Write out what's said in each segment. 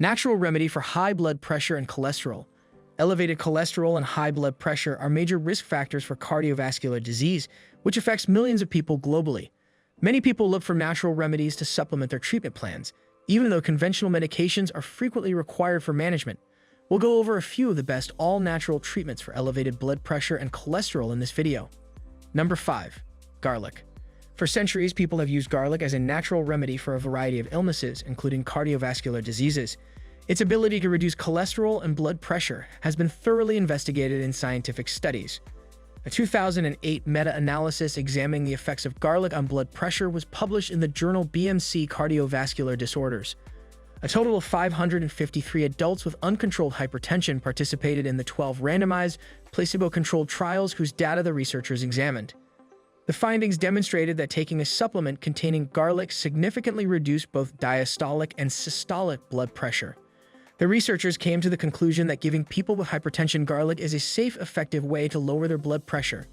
Natural remedy for high blood pressure and cholesterol. Elevated cholesterol and high blood pressure are major risk factors for cardiovascular disease, which affects millions of people globally. Many people look for natural remedies to supplement their treatment plans, even though conventional medications are frequently required for management. We'll go over a few of the best all-natural treatments for elevated blood pressure and cholesterol in this video. Number 5. Garlic. For centuries, people have used garlic as a natural remedy for a variety of illnesses, including cardiovascular diseases. Its ability to reduce cholesterol and blood pressure has been thoroughly investigated in scientific studies. A 2008 meta-analysis examining the effects of garlic on blood pressure was published in the journal BMC Cardiovascular Disorders. A total of 553 adults with uncontrolled hypertension participated in the 12 randomized, placebo-controlled trials whose data the researchers examined. The findings demonstrated that taking a supplement containing garlic significantly reduced both diastolic and systolic blood pressure. The researchers came to the conclusion that giving people with hypertension garlic is a safe, effective way to lower their blood pressure.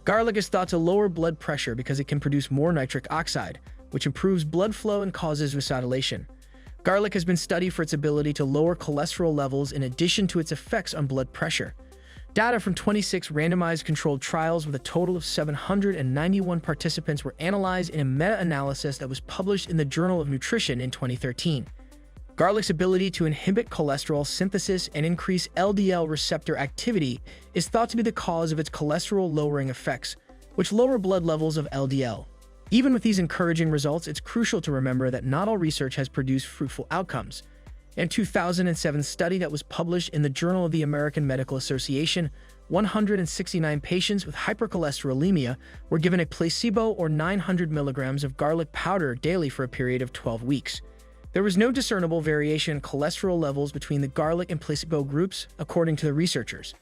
Garlic is thought to lower blood pressure because it can produce more nitric oxide, which improves blood flow and causes vasodilation. Garlic has been studied for its ability to lower cholesterol levels in addition to its effects on blood pressure. Data from 26 randomized controlled trials with a total of 791 participants were analyzed in a meta-analysis that was published in the Journal of Nutrition in 2013. Garlic's ability to inhibit cholesterol synthesis and increase LDL receptor activity is thought to be the cause of its cholesterol-lowering effects, which lower blood levels of LDL. Even with these encouraging results, it's crucial to remember that not all research has produced fruitful outcomes. In a 2007 study that was published in the Journal of the American Medical Association, 169 patients with hypercholesterolemia were given a placebo or 900 milligrams of garlic powder daily for a period of 12 weeks. There was no discernible variation in cholesterol levels between the garlic and placebo groups, according to the researchers.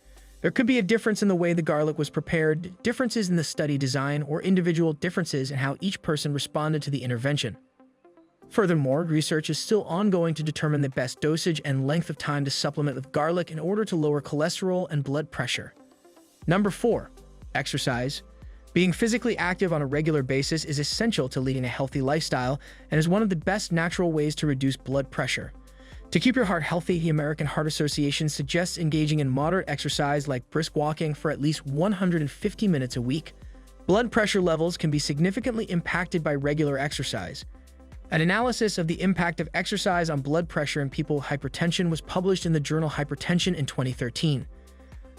There could be a difference in the way the garlic was prepared, differences in the study design, or individual differences in how each person responded to the intervention. Furthermore, research is still ongoing to determine the best dosage and length of time to supplement with garlic in order to lower cholesterol and blood pressure. Number 4. Exercise. Being physically active on a regular basis is essential to leading a healthy lifestyle and is one of the best natural ways to reduce blood pressure. To keep your heart healthy, the American Heart Association suggests engaging in moderate exercise like brisk walking for at least 150 minutes a week. Blood pressure levels can be significantly impacted by regular exercise. An analysis of the impact of exercise on blood pressure in people with hypertension was published in the journal Hypertension in 2013.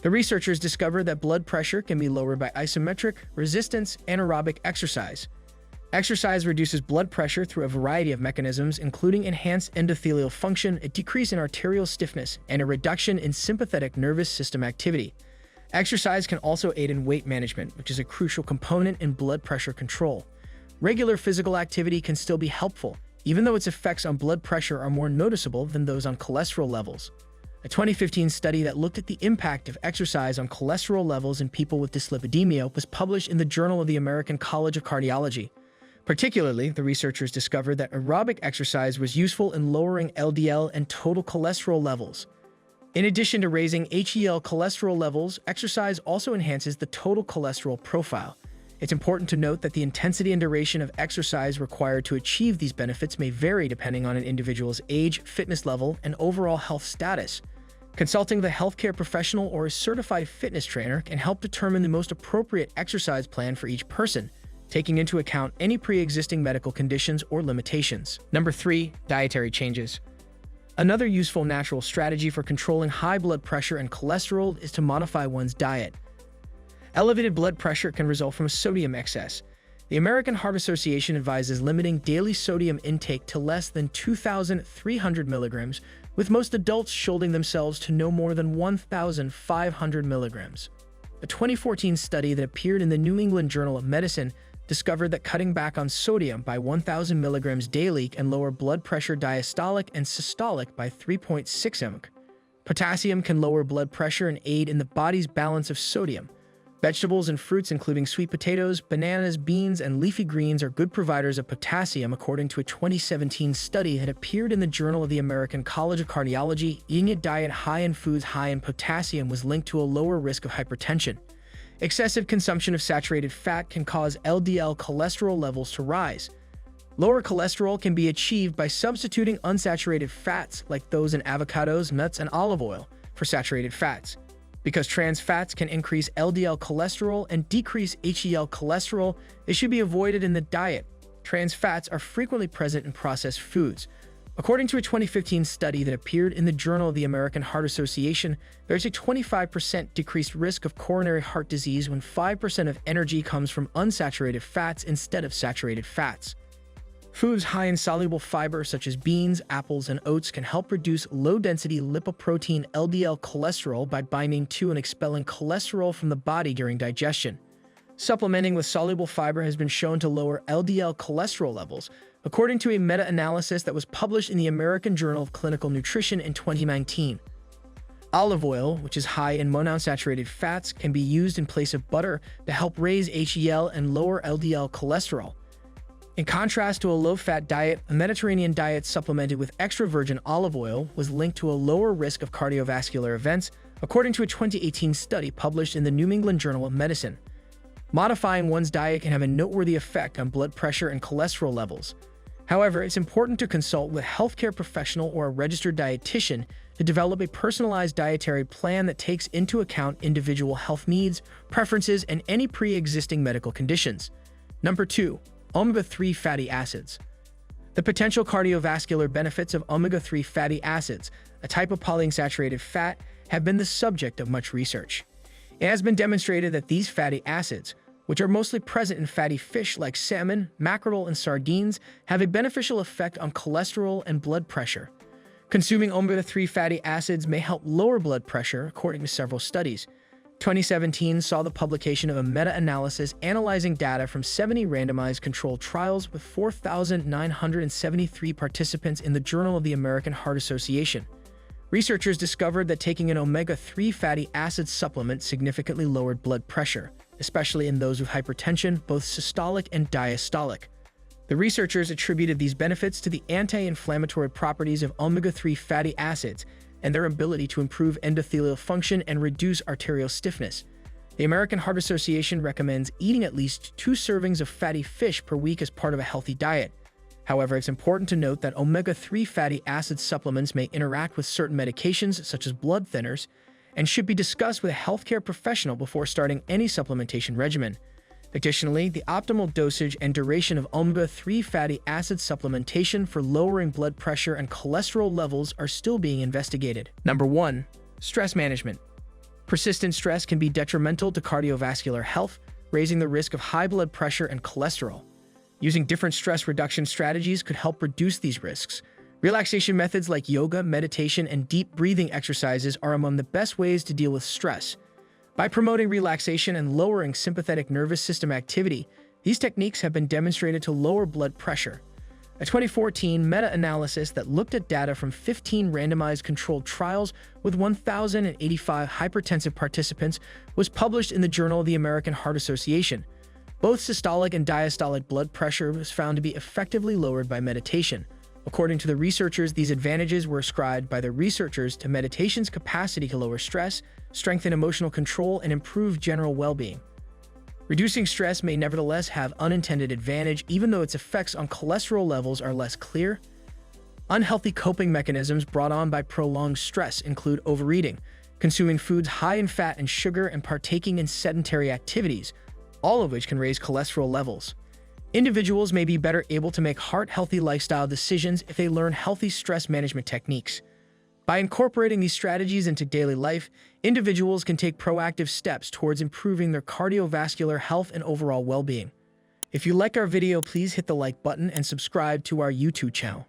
The researchers discovered that blood pressure can be lowered by isometric, resistance, anaerobic exercise. Exercise reduces blood pressure through a variety of mechanisms, including enhanced endothelial function, a decrease in arterial stiffness, and a reduction in sympathetic nervous system activity. Exercise can also aid in weight management, which is a crucial component in blood pressure control. Regular physical activity can still be helpful, even though its effects on blood pressure are more noticeable than those on cholesterol levels. A 2015 study that looked at the impact of exercise on cholesterol levels in people with dyslipidemia was published in the Journal of the American College of Cardiology. Particularly, the researchers discovered that aerobic exercise was useful in lowering LDL and total cholesterol levels. In addition to raising HDL cholesterol levels, exercise also enhances the total cholesterol profile. It's important to note that the intensity and duration of exercise required to achieve these benefits may vary depending on an individual's age, fitness level, and overall health status. Consulting with a healthcare professional or a certified fitness trainer can help determine the most appropriate exercise plan for each person, taking into account any pre-existing medical conditions or limitations. Number 3. Dietary changes. Another useful natural strategy for controlling high blood pressure and cholesterol is to modify one's diet. Elevated blood pressure can result from sodium excess. The American Heart Association advises limiting daily sodium intake to less than 2,300 milligrams, with most adults shielding themselves to no more than 1,500 milligrams. A 2014 study that appeared in the New England Journal of Medicine discovered that cutting back on sodium by 1,000 milligrams daily can lower blood pressure diastolic and systolic by 3.6 mg. Potassium can lower blood pressure and aid in the body's balance of sodium. Vegetables and fruits, including sweet potatoes, bananas, beans, and leafy greens, are good providers of potassium, according to a 2017 study that appeared in the Journal of the American College of Cardiology. Eating a diet high in foods high in potassium was linked to a lower risk of hypertension. Excessive consumption of saturated fat can cause LDL cholesterol levels to rise. Lower cholesterol can be achieved by substituting unsaturated fats like those in avocados, nuts, and olive oil for saturated fats. Because trans fats can increase LDL cholesterol and decrease HDL cholesterol, it should be avoided in the diet. Trans fats are frequently present in processed foods. According to a 2015 study that appeared in the Journal of the American Heart Association, there's a 25% decreased risk of coronary heart disease when 5% of energy comes from unsaturated fats instead of saturated fats. Foods high in soluble fiber such as beans, apples, and oats can help reduce low-density lipoprotein LDL cholesterol by binding to and expelling cholesterol from the body during digestion. Supplementing with soluble fiber has been shown to lower LDL cholesterol levels, according to a meta-analysis that was published in the American Journal of Clinical Nutrition in 2019. Olive oil, which is high in monounsaturated fats, can be used in place of butter to help raise HDL and lower LDL cholesterol. In contrast to a low-fat diet, a Mediterranean diet supplemented with extra virgin olive oil was linked to a lower risk of cardiovascular events, according to a 2018 study published in the New England Journal of Medicine. Modifying one's diet can have a noteworthy effect on blood pressure and cholesterol levels. However, it's important to consult with a healthcare professional or a registered dietitian to develop a personalized dietary plan that takes into account individual health needs, preferences, and any pre-existing medical conditions. Number 2. Omega-3 fatty acids. The potential cardiovascular benefits of omega-3 fatty acids, a type of polyunsaturated fat, have been the subject of much research. It has been demonstrated that these fatty acids, which are mostly present in fatty fish like salmon, mackerel, and sardines, have a beneficial effect on cholesterol and blood pressure. Consuming omega-3 fatty acids may help lower blood pressure, according to several studies. 2017 saw the publication of a meta-analysis analyzing data from 70 randomized controlled trials with 4,973 participants in the Journal of the American Heart Association. Researchers discovered that taking an omega-3 fatty acid supplement significantly lowered blood pressure, especially in those with hypertension, both systolic and diastolic. The researchers attributed these benefits to the anti-inflammatory properties of omega-3 fatty acids and their ability to improve endothelial function and reduce arterial stiffness. The American Heart Association recommends eating at least 2 servings of fatty fish per week as part of a healthy diet. However, it's important to note that omega-3 fatty acid supplements may interact with certain medications, such as blood thinners, and should be discussed with a healthcare professional before starting any supplementation regimen. Additionally, the optimal dosage and duration of omega-3 fatty acid supplementation for lowering blood pressure and cholesterol levels are still being investigated. Number 1. Stress management. Persistent stress can be detrimental to cardiovascular health, raising the risk of high blood pressure and cholesterol. Using different stress reduction strategies could help reduce these risks. Relaxation methods like yoga, meditation, and deep breathing exercises are among the best ways to deal with stress. By promoting relaxation and lowering sympathetic nervous system activity, these techniques have been demonstrated to lower blood pressure. A 2014 meta-analysis that looked at data from 15 randomized controlled trials with 1,085 hypertensive participants was published in the Journal of the American Heart Association. Both systolic and diastolic blood pressure was found to be effectively lowered by meditation. According to the researchers, these advantages were ascribed by the researchers to meditation's capacity to lower stress, strengthen emotional control, and improve general well-being. Reducing stress may nevertheless have unintended advantage, even though its effects on cholesterol levels are less clear. Unhealthy coping mechanisms brought on by prolonged stress include overeating, consuming foods high in fat and sugar, and partaking in sedentary activities, all of which can raise cholesterol levels. Individuals may be better able to make heart-healthy lifestyle decisions if they learn healthy stress management techniques. By incorporating these strategies into daily life, individuals can take proactive steps towards improving their cardiovascular health and overall well-being. If you like our video, please hit the like button and subscribe to our YouTube channel.